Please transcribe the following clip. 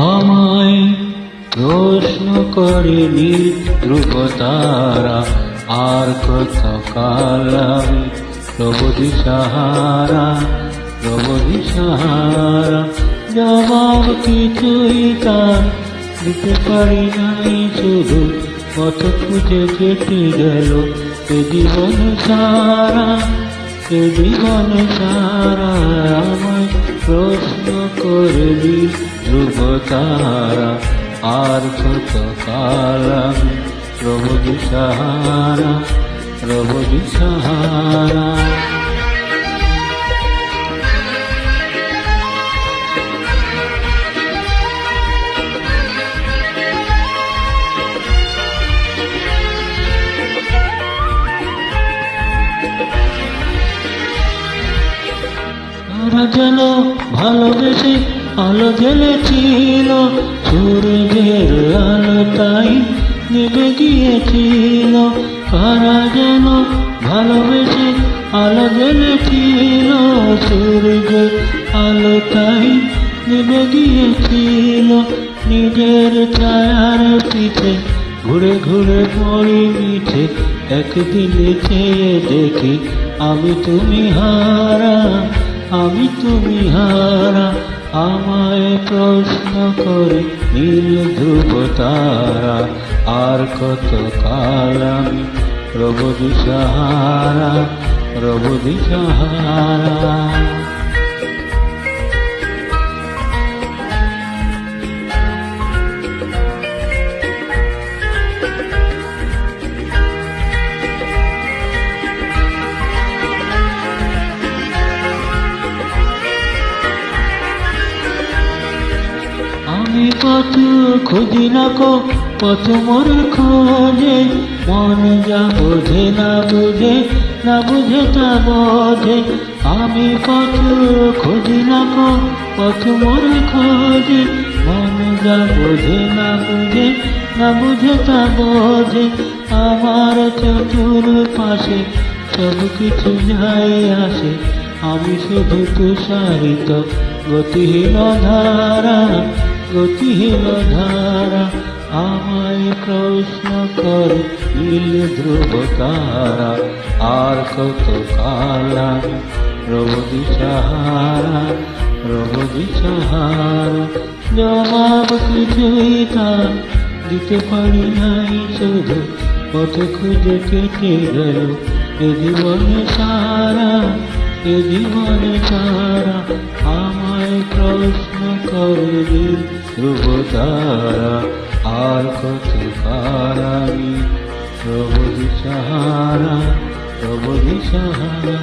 আমায় প্রশ্ন করেনি ধ্রুবতারা, আর কত কাল আমি প্রবধি সাহারা, প্রবধি সাহারা। জবাব কিছুই তার দিতে পারি নাই, শুধু কত খুঁজে কেটে গেল এ জীবন সারা, এ জীবন সারা। আমায় প্রশ্ন করলি ধ্রুবতারা, আর কত কাল আমি প্রবধি সাহারা, প্রবধি সাহারা। তারা যেন ভালোবেসে আলো জ্বেলেছিল, সূর্যের আলো তাই নিভে গিয়েছিল। তারা যেন ভালোবেসে আলো জ্বেলেছিল, সূর্যের আলো তাই নিভে গিয়েছিল। নিজের ছায়ার পিছে ঘুরে ঘুরে পড়ি মিঠে, একদিনে চেয়ে দেখি আমি তুমি হারা, আমি তুমি হারা। আমায় প্রশ্ন করে নীল ধ্রুবতারা, আর কত কাল আমি প্রবধি সাহারা, প্রবধি সাহারা। আমি পথ খুঁজি না কো, পথ মোর খোঁজে, মন যা বোঝে না বুঝে, না বুঝে তা বোঝে। আমি পথ খুঁজি না কো, পথ মোর খোঁজে, মন যা বোঝে না বুঝে, না বুঝে তা বোঝে। আমার চতুর পাশে সব কিছু যায় আসে, আমি শুধু তুষারিত গতিহীন ধারা, গতিহীন ধারা। আমায় প্রশ্ন করে নীল ধ্রুবতারা, আর কত কাল আমি প্রবধি সাহারা, প্রবধি সাহারা। জবাব কিছুই তার দিতে পারি নাই, শুধু পথ খুঁজে কেটে গেল এ জীবনে সারা, এ জীবনে সারা। আমায় প্রশ্ন করলি ধ্রুবতারা, আর কত কাল আমি প্রবধি সাহারা, প্রবধি সাহারা।